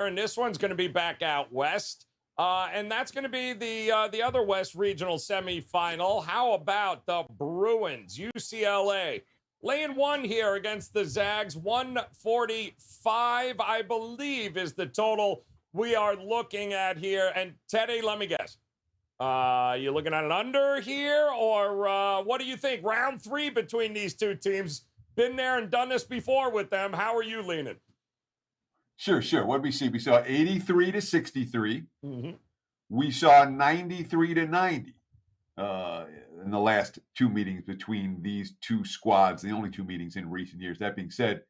and this one's going to be back out west. And that's going to be the other West Regional semifinal. How about the Bruins, UCLA, laying one here against the Zags? 145, I believe, is the total we are looking at here. And Teddy, let me guess. You looking at an under here, or what do you think? Round 3 between these two teams. Been there and done this before with them. How are you leaning? Sure. What did we see? We saw 83 to 63. Mm-hmm. We saw 93 to 90 in the last 2 meetings between these two squads, the only 2 meetings in recent years. That being said,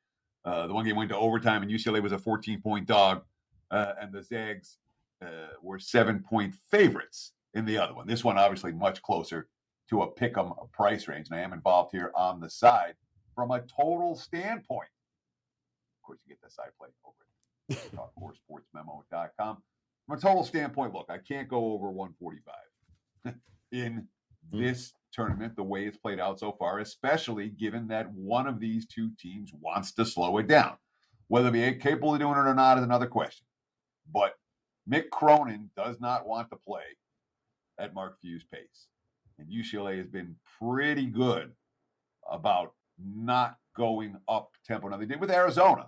the one game went to overtime, and UCLA was a 14-point dog, and the Zags were 7-point favorites in the other one. This one, obviously, much closer to a pick-em price range, and I am involved here on the side from a total standpoint. Of course, you get the side play over at TalkSportsMemo.com. From a total standpoint, look, I can't go over 145 in this tournament the way it's played out so far, especially given that one of these two teams wants to slow it down. Whether they're capable of doing it or not is another question. But Mick Cronin does not want to play at Mark Few's pace. And UCLA has been pretty good about not going up tempo. Now, they did with Arizona,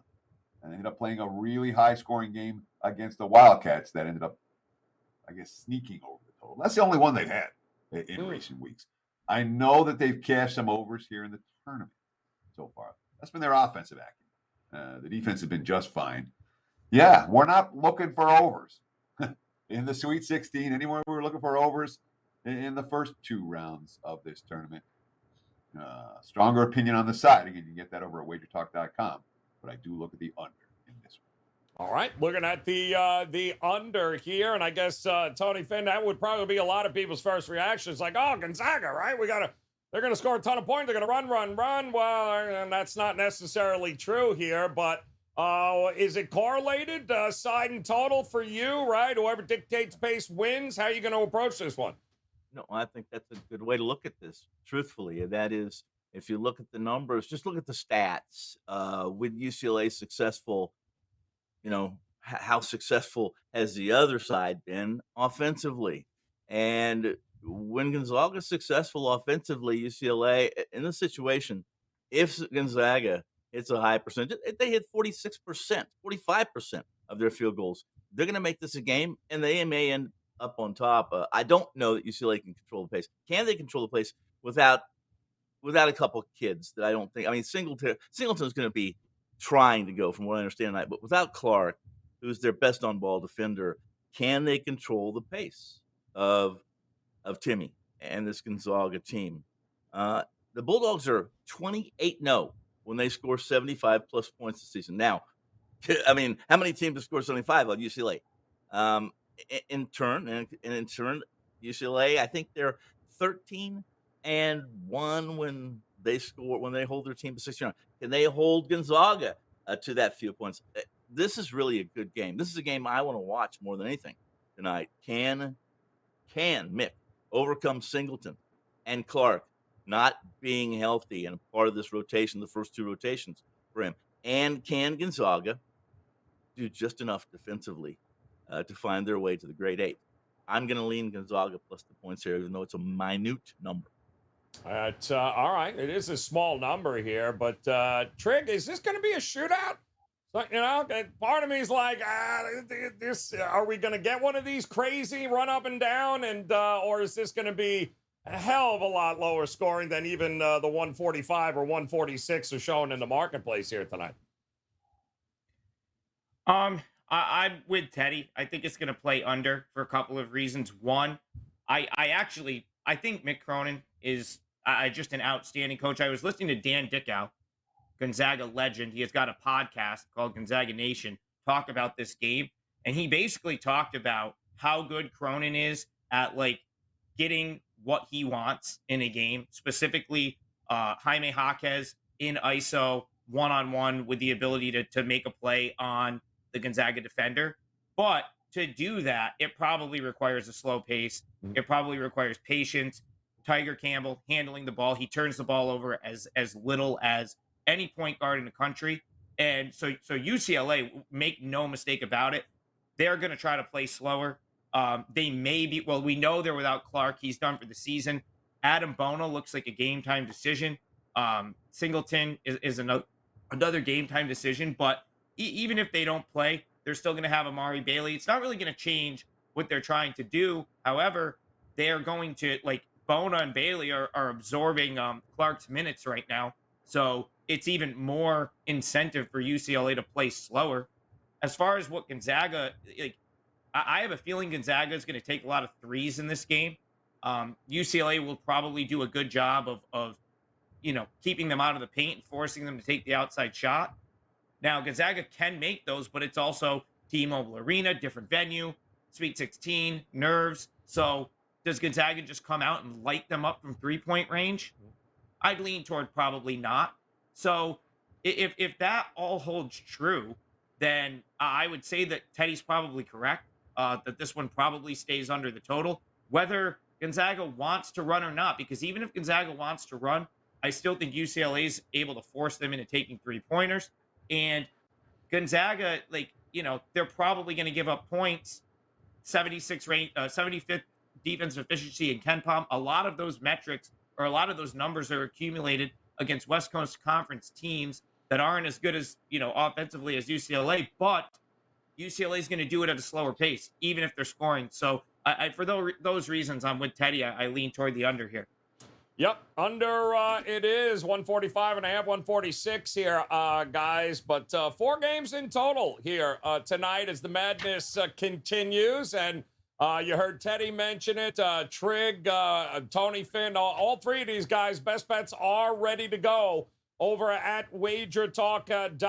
and ended up playing a really high-scoring game against the Wildcats that ended up, I guess, sneaking over the total. That's the only one they've had in recent weeks. I know that they've cashed some overs here in the tournament so far. That's been their offensive acumen. The defense has been just fine. Yeah, we're not looking for overs in the Sweet 16. Anywhere we were looking for overs in the first 2 rounds of this tournament. Stronger opinion on the side. Again, you can get that over at WagerTalk.com. But I do look at the under in this one. All right, looking at the under here, and I guess Tony Finn, that would probably be a lot of people's first reactions, like, oh, Gonzaga, right? They're gonna score a ton of points. They're gonna run. Well, and that's not necessarily true here, but is it correlated side and total for you, right? Whoever dictates pace wins. How are you going to approach this one? No, I think that's a good way to look at this, truthfully. And that is, if you look at the numbers, just look at the stats. With UCLA successful, how successful has the other side been offensively? And when Gonzaga is successful offensively, UCLA, in this situation, if Gonzaga hits a high percentage, if they hit 46%, 45% of their field goals, they're going to make this a game, and they may end up on top. I don't know that UCLA can control the pace. Can they control the pace without a couple of kids that I don't think? I mean, Singleton's going to be trying to go, from what I understand tonight, but without Clark, who's their best on-ball defender, can they control the pace of Timmy and this Gonzaga team? The Bulldogs are 28-0 when they score 75-plus points this season. Now, I mean, how many teams have scored 75 on UCLA? In turn, UCLA, I think they're 13-1 when they hold their team to 69. Can they hold Gonzaga to that few points? This is really a good game. This is a game I want to watch more than anything tonight. Can Mick overcome Singleton and Clark not being healthy and part of this rotation, the first 2 rotations for him? And can Gonzaga do just enough defensively to find their way to the grade 8? I'm going to lean Gonzaga plus the points here, even though it's a minute number. All right. It is a small number here, but Trig, is this going to be a shootout? So, part of me is like, are we going to get one of these crazy run up and down, or is this going to be a hell of a lot lower scoring than even the 145 or 146 are shown in the marketplace here tonight? I'm with Teddy. I think it's going to play under for a couple of reasons. One, I think Mick Cronin is just an outstanding coach. I was listening to Dan Dickow, Gonzaga legend. He has got a podcast called Gonzaga Nation, talk about this game. And he basically talked about how good Cronin is at getting what he wants in a game, specifically Jaime Jaquez in ISO one-on-one with the ability to make a play on the Gonzaga defender. But to do that, it probably requires a slow pace. It probably requires patience. Tiger Campbell handling the ball. He turns the ball over as little as any point guard in the country. And so UCLA, make no mistake about it, they're going to try to play slower. They may be, well, we know they're without Clark. He's done for the season. Adam Bono looks like a game time decision. Singleton is another game time decision. But even if they don't play, they're still going to have Amari Bailey. It's not really going to change what they're trying to do. However, they are going to, like, Bono and Bailey are absorbing Clark's minutes right now. So it's even more incentive for UCLA to play slower. As far as what Gonzaga, like, I have a feeling Gonzaga is going to take a lot of threes in this game. UCLA will probably do a good job of keeping them out of the paint and forcing them to take the outside shot. Now, Gonzaga can make those, but it's also T-Mobile Arena, different venue, Sweet 16, nerves. So does Gonzaga just come out and light them up from three-point range? I'd lean toward probably not. So if that all holds true, then I would say that Teddy's probably correct, that this one probably stays under the total, whether Gonzaga wants to run or not, because even if Gonzaga wants to run, I still think UCLA is able to force them into taking three-pointers. And Gonzaga, they're probably going to give up points, 75th defensive efficiency in KenPom. A lot of those metrics or a lot of those numbers are accumulated against West Coast Conference teams that aren't as good as, offensively as UCLA, but UCLA is going to do it at a slower pace, even if they're scoring. So for those reasons, I'm with Teddy. I lean toward the under here. Yep, under it is 145 and a half, 146 here, guys. But 4 games in total here tonight as the madness continues. And you heard Teddy mention it. Trig, Tony Finn, all 3 of these guys, best bets are ready to go over at WagerTalk.com.